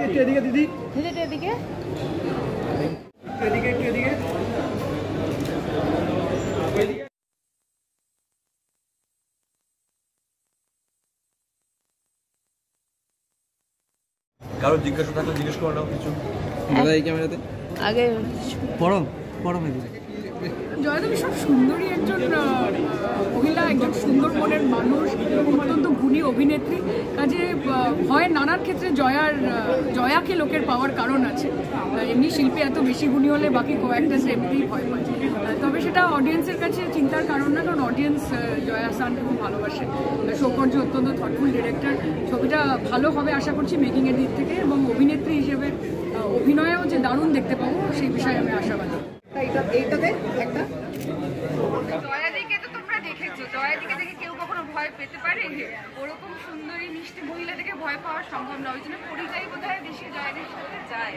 এদিকে দিদি, এদিকে কারো জিজ্ঞাসা থাকলে জিজ্ঞেস করে নাও কিছু। দাদা এই ক্যামেরাতে আগে পড়ো মেদিনী। জয়দা ভীষণ সুন্দরী একজন মহিলা, একজন সুন্দর মনের মানুষ, অত্যন্ত গুণী অভিনেত্রী। কাজে হয় নানান ক্ষেত্রে জয়াকে লোকের পাওয়ার কারণ আছে। এমনি শিল্পী এত বেশি গুণী হলে বাকি কয়েকটা এমনিতেই ভয় পায়। তবে সেটা অডিয়েন্সের কাছে চিন্তার কারণ না, কারণ অডিয়েন্স জয়া আহসানকে খুব ভালোবাসে। সৌকর্য অত্যন্ত থটফুল ডিরেক্টর। ছবিটা ভালো হবে আশা করছি মেকিংয়ের দিক থেকে, এবং অভিনেত্রী হিসেবে অভিনয়েও যে দারুণ দেখতে পাবো সেই বিষয়ে আমি আশাবাদী। এইটাতে একটা জয়াদিকে তো তোমরা দেখেছো, জয়াদিকে দেখে কেউ কখনো ভয় পেতে পারে? ওরকম সুন্দরী মিষ্টি মহিলা থেকে ভয় পাওয়া সম্ভব না। ওই জন্য পরিচয় বোধ হয় বেশি জয়াদির সাথে যায়।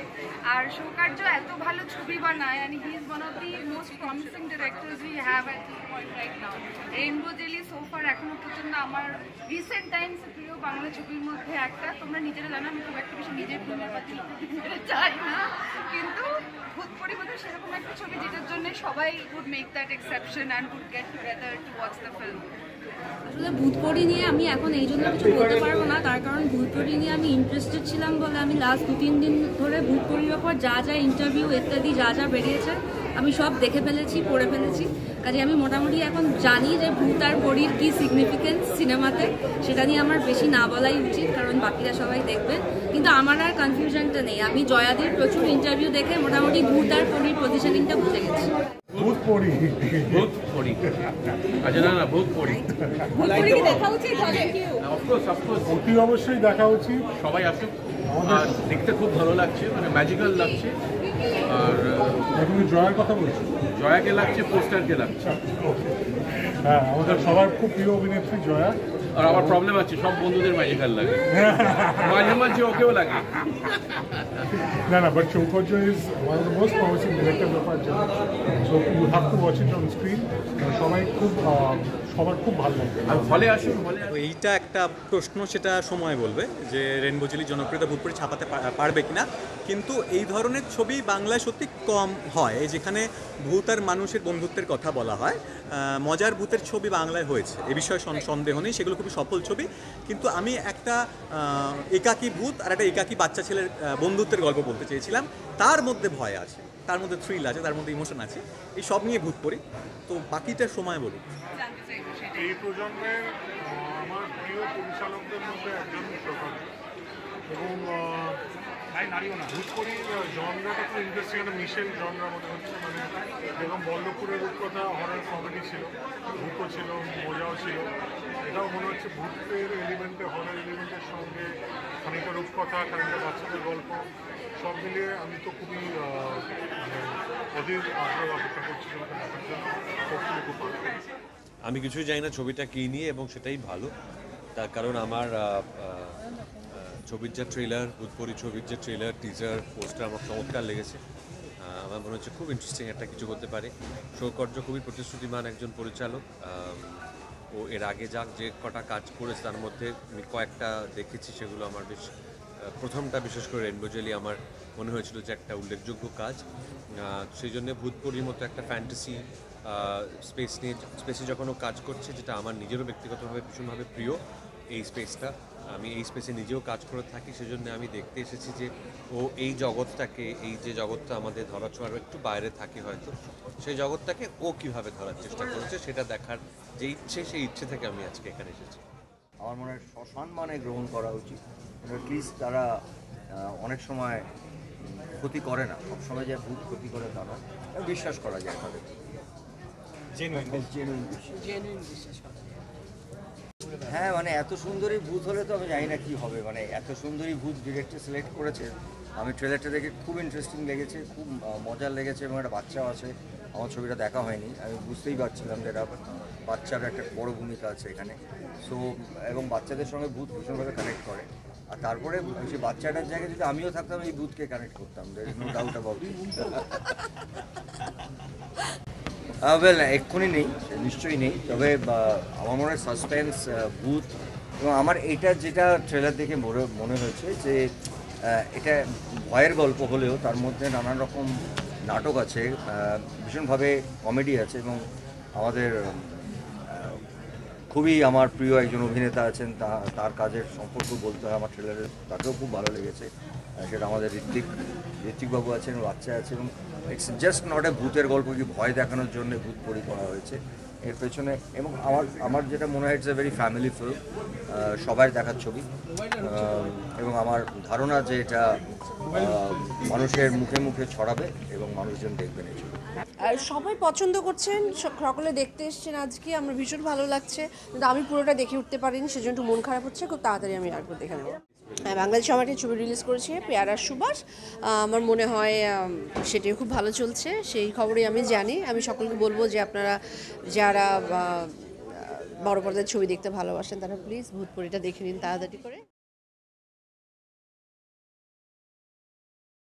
আর সৌকার্য এত ভালো ছবি বানায়, and he is one of the most promising directors we have at this point right now. Rainbow jelly সোফার এখনো পর্যন্ত আমার রিসেন্ট টাইমস প্রিয় বাংলা ছবির মধ্যে একটা। তোমরা নিজেরা জানো আমি খুব একটা বেশি নিজের ফিল্মের পাচ্ছি চাই না, কিন্তু ভূতপরি বোধহয় সেরকম একটা ছবি যেটার জন্য সবাই would make that exception and would get together to watch the film. আসলে ভূতপরি নিয়ে আমি এখন এই জন্য কিছু বলতে পারবো না, তার কারণ ভূতপরি নিয়ে আমি ইন্টারেস্টেড ছিলাম বলে আমি লাস্ট 2-3 দিন ধরে ভূতপরির ওপর যা ইন্টারভিউ ইত্যাদি যা বেরিয়েছে আমি সব দেখে ফেলেছি, পড়ে ফেলেছি। কাজে আমি মোটামুটি এখন জানি যে ভূত আর পরির কী সিগনিফিকেন্স সিনেমাতে, সেটা নিয়ে আমার বেশি না বলাই উচিত, কারণ বাকিরা সবাই দেখবেন। কিন্তু আমার আর কনফিউশনটা নেই, আমি জয়াদির প্রচুর ইন্টারভিউ দেখে মোটামুটি ভূত আর পরির পজিশনিংটা বুঝে গেছি। অবশ্যই দেখা উচিত, সবাই আসুক, দেখতে খুব ভালো লাগছে, মানে ম্যাজিক্যাল লাগছে। আর তুমি জয়ার কথা বলছো? জয়াকে লাগছে, পোস্টারকে লাগছে। হ্যাঁ, আমাদের সবার খুব প্রিয় অভিনেত্রী জয়া। আর আমার প্রবলেম আছে, সব বন্ধুদের ম্যাজিক্যাল লাগে, মাঝে মাঝে ওকেও লাগে। না, but Shaukarya is one of the most promising directors of our generation. So you have to watch it on screen. সবার খুব ভালো লাগবে। আর হলে আসুন, এইটা একটা প্রশ্ন, সেটা সময় বলবে যে রেইনবো জেলি জনপ্রিয়তা ভূতপরি ছাপাতে পারবে কিনা। কিন্তু এই ধরনের ছবি বাংলায় সত্যি কম হয়, যেখানে ভূত আর মানুষের বন্ধুত্বের কথা বলা হয়। মজার ভূতের ছবি বাংলায় হয়েছে, এ বিষয়ে সন্দেহ নেই, সেগুলো খুবই সফল ছবি। কিন্তু আমি একটা একাকী ভূত আর একটা একাকী বাচ্চা ছেলের বন্ধুত্বের গল্প বলতে চেয়েছিলাম। তার মধ্যে ভয় আছে, তার মধ্যে থ্রিল আছে, তার মধ্যে ইমোশন আছে, এই সব নিয়ে ভূতপরি। তো বাকিটা সময় বলুন। এই প্রজন্মের আমার প্রিয় পরিচালকদের মধ্যে একজন শৌকার্য, এবং ভূতপরির জনরাটা খুব ইন্টারেস্টিং, একটা মিশেল জনরা মনে হচ্ছে। মানে যেরকম বল্লভপুরের রূপকথা হরর কমেডি ছিল, ভূতও ছিল, মজাও ছিল, এটাও মনে হচ্ছে ভূতের এলিমেন্টে, হরর এলিমেন্টের সঙ্গে খানিকটা রূপকথা, খানিকটা বাচ্চাদের গল্প, সব মিলিয়ে আমি তো খুবই অধীর আগ্রহ অপেক্ষা করছি দেখার জন্য। খুব ভালো। আমি কিছুই জানি না ছবিটা কী নিয়ে, এবং সেটাই ভালো। তার কারণ আমার ছবির যে ট্রেলার, ভূতপরি ছবির যে ট্রেলার, টিজার, পোস্টার আমার চমৎকার লেগেছে। আমার মনে হচ্ছে খুব ইন্টারেস্টিং একটা কিছু হতে পারে। সৌকর্য খুবই প্রতিশ্রুতিমান একজন পরিচালক। ও এর আগে যে কটা কাজ করেছে তার মধ্যে আমি কয়েকটা দেখেছি, সেগুলো আমার বেশ, প্রথমটা বিশেষ করে রেইনবো জেলি আমার মনে হয়েছিল যে একটা উল্লেখযোগ্য কাজ। সেই জন্য ভূতপরির মতো একটা ফ্যান্টাসি স্পেসে যখন ও কাজ করছে, যেটা আমার নিজেরও ব্যক্তিগতভাবে ভীষণভাবে প্রিয় এই স্পেসটা, আমি এই স্পেসে নিজেও কাজ করে থাকি, সেজন্য আমি দেখতে এসেছি যে ও এই জগৎটাকে, এই যে জগৎটা আমাদের ধরাছোঁয়ার একটু বাইরে থাকে হয়তো, সেই জগৎটাকে ও কীভাবে ধরার চেষ্টা করেছে সেটা দেখার যে ইচ্ছে, সেই ইচ্ছে থেকে আমি আজকে এখানে এসেছি। আমার মনে হয় সসম্মানে গ্রহণ করা উচিত। অ্যাটলিস্ট তারা অনেক সময় ক্ষতি করে না, সবসময় যে ভূত ক্ষতি করে তা না, বিশ্বাস করা যায় তাদের, জেনুইন বিশ্বাস। হ্যাঁ, মানে এত সুন্দরী ভূত হলে তো আমি জানি না কী হবে। মানে এত সুন্দরী ভূত ডিরেক্টর সিলেক্ট করেছে। আমি ট্রেলারটা দেখে খুব ইন্টারেস্টিং লেগেছে, খুব মজার লেগেছে, এবং একটা বাচ্চাও আছে। আমার ছবিটা দেখা হয়নি, আমি বুঝতেই পারছিলাম যে এটা বাচ্চার একটা বড় ভূমিকা আছে এখানে। সো এবং বাচ্চাদের সঙ্গে ভূত ভীষণভাবে কানেক্ট করে। আর তারপরে সেই বাচ্চাটার জায়গায় যদি আমিও থাকতাম, এই ভূতকে কানেক্ট করতাম, no doubt about it. Well, এক্ষুনি নেই, নিশ্চয়ই নেই, তবে আমার মনে হয় সাসপেন্স, ভূত, এবং আমার এইটা যেটা ট্রেলার দেখে মনে হয়েছে যে এটা ভয়ের গল্প হলেও তার মধ্যে নানান রকম নাটক আছে, ভীষণভাবে কমেডি আছে, এবং আমাদের খুবই আমার প্রিয় একজন অভিনেতা আছেন, তার কাজের সম্পর্ক বলতে হয় আমার ট্রেলারে, তাকেও খুব ভালো লেগেছে। সেটা আমাদের ঋত্বিকবাবু আছেন, বাচ্চা আছে, এবং ইটস জাস্ট নট এ ভূতের গল্প কি ভয় দেখানোর জন্য ভূতপরি করা হয়েছে এর পেছনে। এবং আমার যেটা মনে হয় it's a very family film, সবাই দেখার ছবি, এবং আমার ধারণা যে এটা মানুষের মুখে মুখে ছড়াবে এবং মানুষজন দেখবেন এই ছবি। আর সবাই পছন্দ করছেন, সকলে দেখতে এসেছেন আজকে, আমার ভীষণ ভালো লাগছে, কিন্তু আমি পুরোটা দেখে উঠতে পারিনি, সেজন্য একটু মন খারাপ হচ্ছে। খুব তাড়াতাড়ি আমি আরেকবার দেখে নেব। বাংলাদেশ আমার একটা ছবি রিলিজ করেছে পেয়ারা সুবাস, আমার মনে হয় সেটিও খুব ভালো চলছে, সেই খবরই আমি জানি। আমি সকলকে বলবো যে আপনারা যারা বড় পর্দার ছবি দেখতে ভালোবাসেন তারা প্লিজ ভূতপরিটা দেখে নিন তাড়াতাড়ি করে।